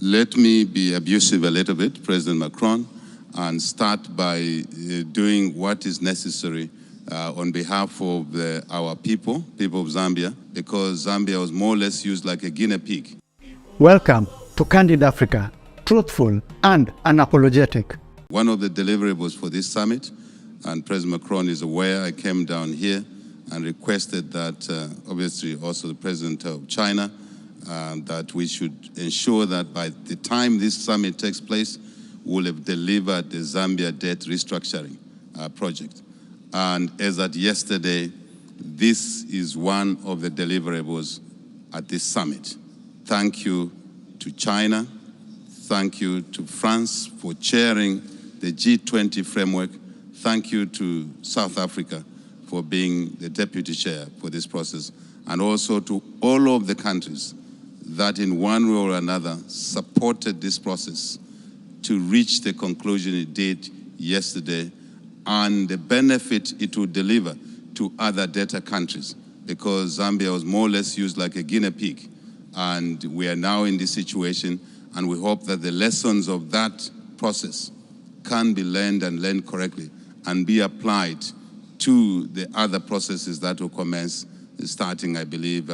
Let me be abusive a little bit, President Macron, and start by doing what is necessary on behalf of our people of Zambia, because Zambia was more or less used like a guinea pig. Welcome to Candid Africa, truthful and unapologetic. One of the deliverables for this summit, and President Macron is aware, I came down here and requested that, obviously also the President of China, that we should ensure that by the time this summit takes place, we'll have delivered the Zambia debt restructuring project. And as at yesterday, this is one of the deliverables at this summit. Thank you to China. Thank you to France for chairing the G20 framework. Thank you to South Africa for being the deputy chair for this process, and also to all of the countries that in one way or another supported this process to reach the conclusion it did yesterday and the benefit it would deliver to other debtor countries, because Zambia was more or less used like a guinea pig. And we are now in this situation, and we hope that the lessons of that process can be learned and learned correctly and be applied to the other processes that will commence starting, I believe,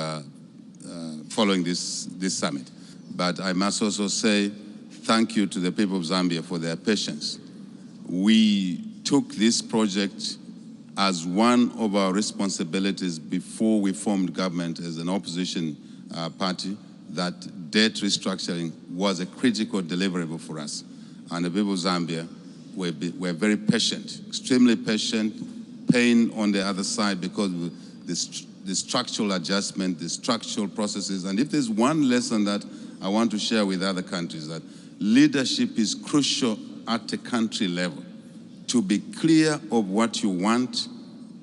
following this summit. But I must also say thank you to the people of Zambia for their patience. We took this project as one of our responsibilities before we formed government as an opposition party, that debt restructuring was a critical deliverable for us. And the people of Zambia were very patient, extremely patient, pain on the other side because of the structural adjustment, the structural processes. And if there's one lesson that I want to share with other countries, that leadership is crucial at the country level, to be clear of what you want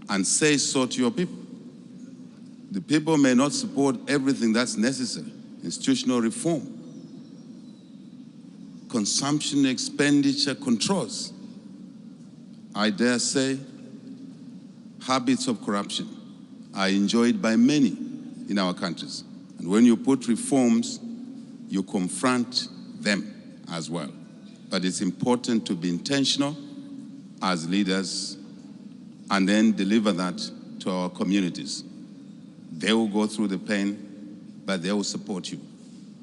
and say so to your people. The people may not support everything that's necessary. Institutional reform, consumption expenditure controls, I dare say, habits of corruption are enjoyed by many in our countries. And when you put reforms, you confront them as well. But it's important to be intentional as leaders and then deliver that to our communities. They will go through the pain, but they will support you,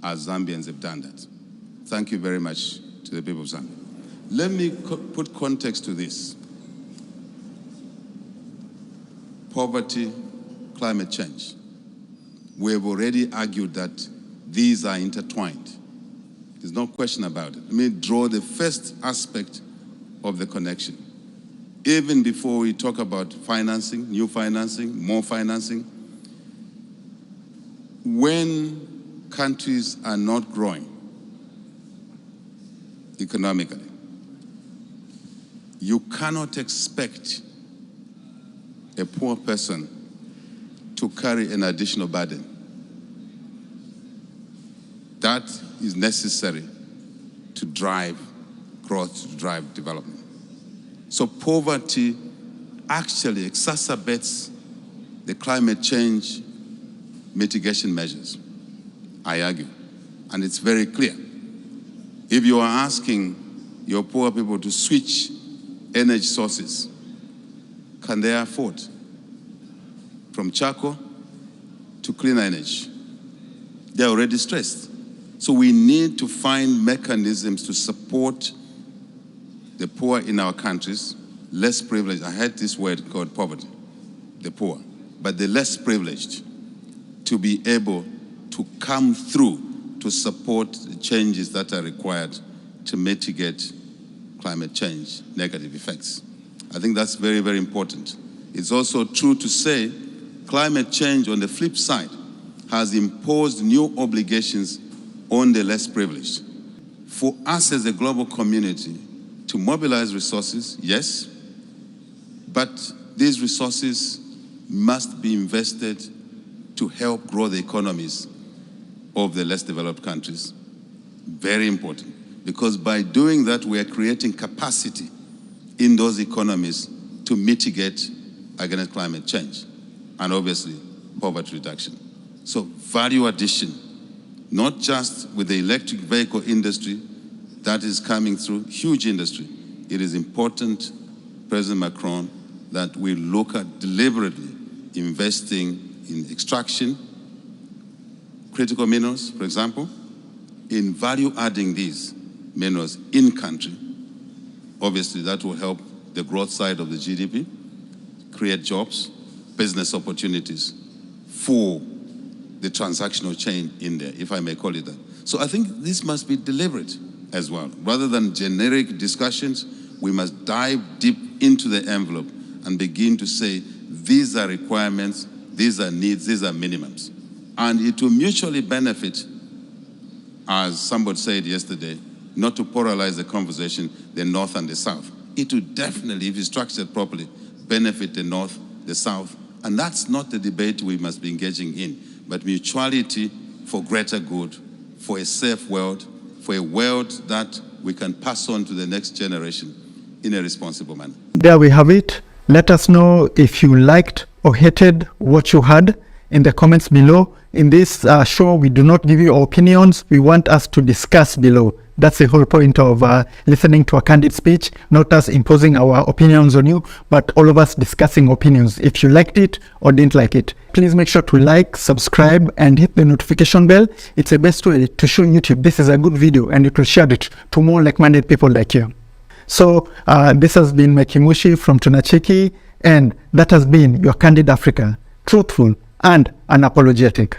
as Zambians have done that. Thank you very much to the people of Zambia. Let me put context to this. Poverty, climate change. We have already argued that these are intertwined. There's no question about it. Let me draw the first aspect of the connection. Even before we talk about financing, new financing, more financing, when countries are not growing economically, you cannot expect a poor person to carry an additional burden. That is necessary to drive growth, to drive development. So poverty actually exacerbates the climate change mitigation measures, I argue. And it's very clear. If you are asking your poor people to switch energy sources, can they afford? From charcoal to cleaner energy. They're already stressed. So we need to find mechanisms to support the poor in our countries, less privileged. I heard this word called poverty, the poor, but the less privileged, to be able to come through to support the changes that are required to mitigate climate change negative effects. I think that's very, very important. It's also true to say climate change, on the flip side, has imposed new obligations on the less privileged. For us as a global community to mobilize resources, yes, but these resources must be invested to help grow the economies of the less developed countries. Very important, because by doing that, we are creating capacity in those economies to mitigate against climate change and obviously poverty reduction. So value addition not just with the electric vehicle industry that is coming through, huge industry. It is important, President Macron, that we look at deliberately investing in extraction, critical minerals, for example, in value adding these minerals in country. Obviously, that will help the growth side of the GDP, create jobs, business opportunities for the transactional chain in there, if I may call it that. So I think this must be deliberate as well. Rather than generic discussions, we must dive deep into the envelope and begin to say, these are requirements, these are needs, these are minimums. And it will mutually benefit, as somebody said yesterday, not to polarize the conversation, the North and the South. It will definitely, if it's structured properly, benefit the North, the South. And that's not the debate we must be engaging in, but mutuality for greater good, for a safe world, for a world that we can pass on to the next generation in a responsible manner. There we have it. Let us know if you liked or hated what you heard in the comments below. In this show, we do not give you our opinions. We want us to discuss below. That's the whole point of listening to a candid speech, not us imposing our opinions on you, but all of us discussing opinions. If you liked it or didn't like it, please make sure to like, subscribe, and hit the notification bell. It's the best way to show YouTube this is a good video, and it will share it to more like-minded people like you. So this has been Mekimushi from Tunachiki, and that has been your Candid Africa, truthful and unapologetic.